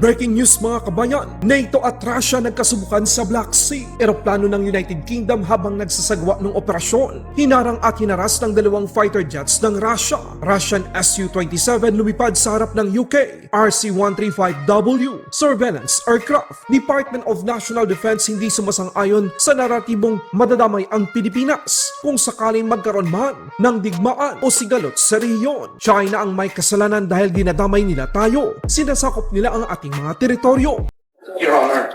Breaking news mga kabayan, NATO at Russia nagkasubukan sa Black Sea. Eroplano ng United Kingdom habang nagsasagwa ng operasyon. Hinarang at hinaras ng dalawang fighter jets ng Russia. Russian Su-27 lumipad sa harap ng UK, RC-135W. Surveillance aircraft. Department of National Defense hindi sumasang-ayon sa naratibong madadamay ang Pilipinas kung sakaling magkaroon man ng digmaan o sigalot sa rehiyon. China ang may kasalanan dahil dinadamay nila tayo. Sinasakop nila ang ating mga teritoryo. Your Honor,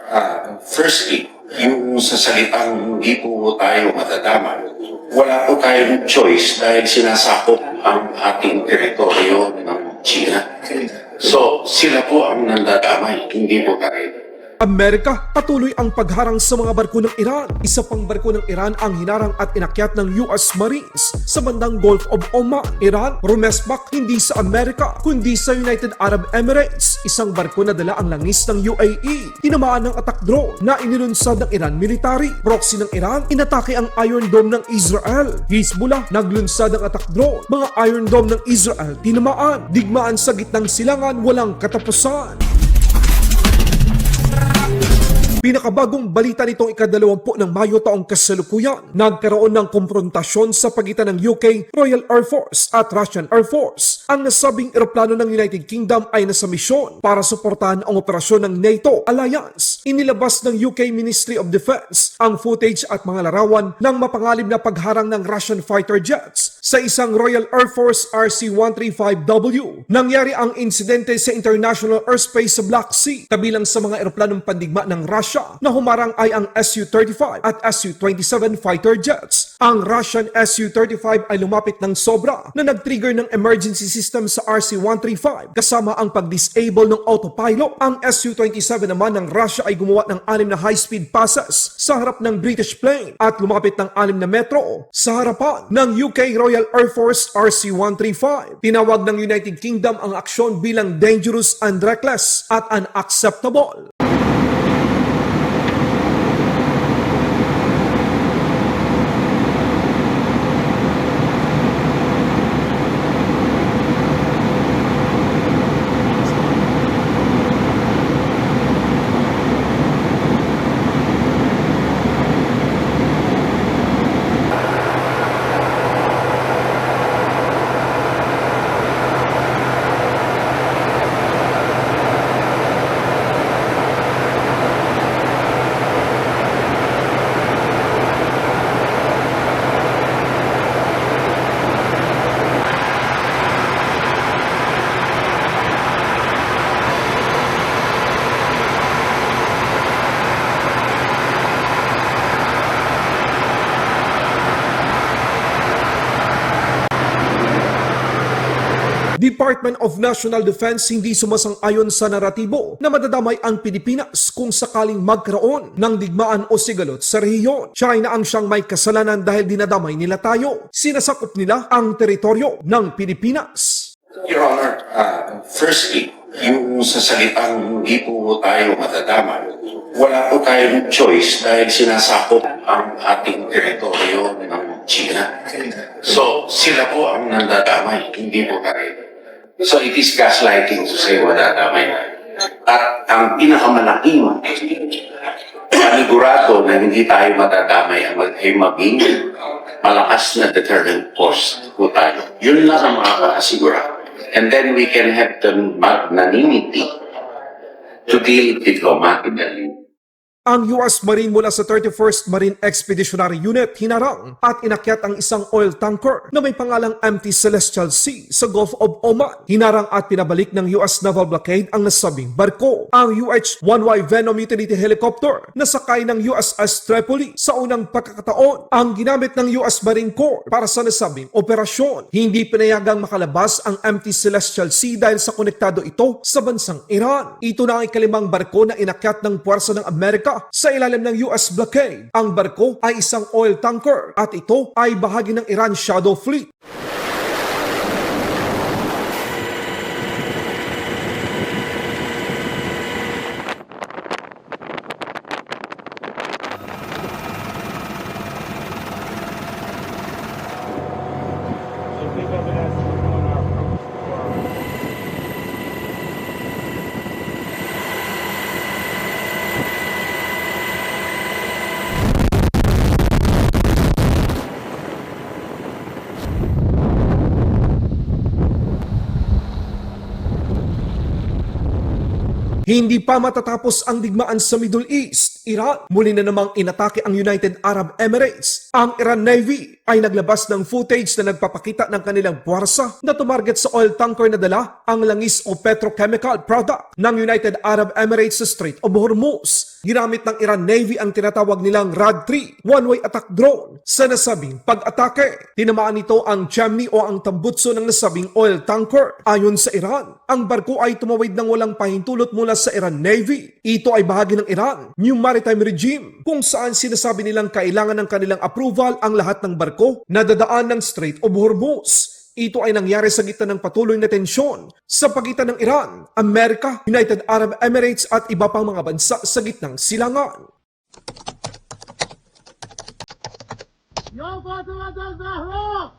firstly, yung sa salitang hindi po tayo madadama, wala po tayong choice dahil sinasakop ang ating teritoryo ng China. So, sila po ang nandadamay, hindi po tayo. Amerika, patuloy ang pagharang sa mga barko ng Iran. Isa pang barko ng Iran ang hinarang at inakyat ng US Marines sa bandang Gulf of Oman. Iran, rumesbak hindi sa Amerika, kundi sa United Arab Emirates. Isang barko na dala ang langis ng UAE. Tinamaan ng attack drone na inilunsad ng Iran military. Proxy ng Iran, inatake ang Iron Dome ng Israel. Hezbollah, naglunsad ng attack drone. Mga Iron Dome ng Israel, tinamaan. Digmaan sa gitnang silangan, walang katapusan. Pinakabagong balita nitong ika-20 ng Mayo taong kasalukuyan, nagkaroon ng komprontasyon sa pagitan ng UK Royal Air Force at Russian Air Force. Ang nasabing eroplano ng United Kingdom ay nasa misyon para suportahan ang operasyon ng NATO Alliance. Inilabas ng UK Ministry of Defense ang footage at mga larawan ng mapangalib na pagharang ng Russian fighter jets sa isang Royal Air Force RC-135W. Nangyari ang insidente sa international airspace sa Black Sea. Kabilang sa mga eroplanong pandigma ng Russia na humarang ay ang Su-35 at Su-27 fighter jets. Ang Russian Su-35 ay lumapit ng sobra na nag-trigger ng emergency system sa RC-135 kasama ang pag-disable ng autopilot. Ang Su-27 naman ng Russia ay gumawa ng 6 na high-speed passes sa harap ng British plane at lumapit ng 6 na metro sa harapan ng UK Royal Air Force RC-135. Tinawag ng United Kingdom ang aksyon bilang dangerous and reckless at unacceptable. Department of National Defense hindi sumasang-ayon sa naratibo na madadamay ang Pilipinas kung sakaling magkaroon ng digmaan o sigalot sa rehiyon. China ang siyang may kasalanan dahil dinadamay nila tayo. Sinasakop nila ang teritoryo ng Pilipinas. Your Honor, firstly, yung sa salitang hindi po tayo madadama, wala po tayong choice dahil sinasakop ang ating teritoryo ng China. So, sila po ang nandadamay, hindi po tayo. So, it is gaslighting to say madadamay na. At ang pinakamalaking panigurado na hindi tayo madadamay ay maging malakas na deterrent force po tayo. Yun lang ang makakasigurado. And then we can have the magnanimity to deal diplomatically. Ang US Marine mula sa 31st Marine Expeditionary Unit hinarang at inakyat ang isang oil tanker na may pangalang MT Celestial Sea sa Gulf of Oman. Hinarang at pinabalik ng US Naval Blockade ang nasabing barko. Ang UH-1Y Venom utility helicopter na sakay ng USS Tripoli sa unang pagkakataon ang ginamit ng US Marine Corps para sa nasabing operasyon. Hindi pinayagang makalabas ang MT Celestial Sea dahil sa konektado ito sa bansang Iran. Ito na ang ikalimang barko na inakyat ng puwersa ng Amerika sa ilalim ng US blockade. Ang barko ay isang oil tanker at ito ay bahagi ng Iran Shadow Fleet. Hindi pa matatapos ang digmaan sa Middle East, Iran. Muli na namang inatake ang United Arab Emirates. Ang Iran Navy ay naglabas ng footage na nagpapakita ng kanilang puwersa na tumarget sa oil tanker na dala ang langis o petrochemical product ng United Arab Emirates sa Strait of Hormuz. Ginamit ng Iran Navy ang tinatawag nilang RAD-3 one-way attack drone sa nasabing pag-atake. Tinamaan nito ang chimney o ang tambutso ng nasabing oil tanker. Ayon sa Iran, ang barko ay tumawid ng walang pahintulot mula sa Iran Navy. Ito ay bahagi ng Iran New Maritime Regime kung saan sinasabi nilang kailangan ng kanilang approval ang lahat ng barko na dadaan ng Strait of Hormuz. Ito ay nangyari sa gitna ng patuloy na tensyon sa pagitan ng Iran, Amerika, United Arab Emirates at iba pang mga bansa sa gitnang silangan. يا فاطمة الزهراء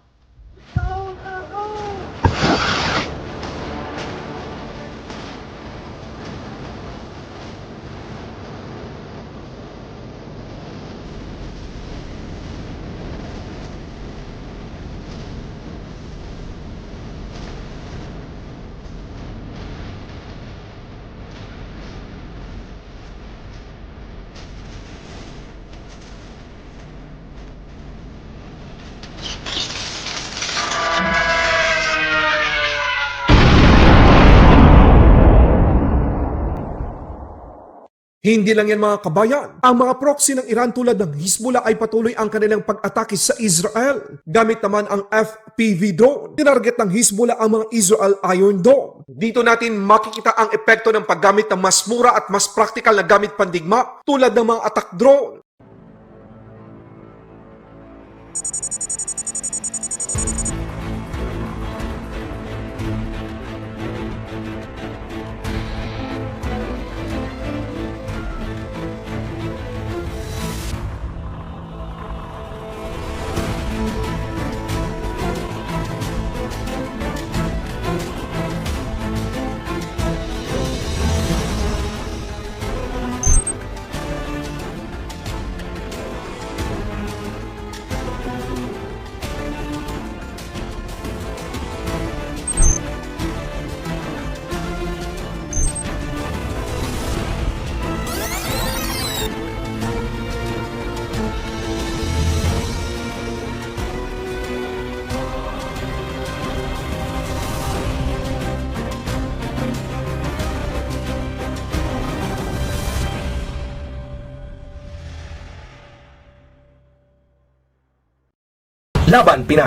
Hindi lang yan mga kabayan. Ang mga proxy ng Iran tulad ng Hezbollah ay patuloy ang kanilang pag-atake sa Israel. Gamit naman ang FPV drone. Tinarget ng Hezbollah ang mga Israel Iron Dome. Dito natin makikita ang epekto ng paggamit ng mas mura at mas praktikal na gamit pandigma tulad ng mga attack drone. Laban Pinas.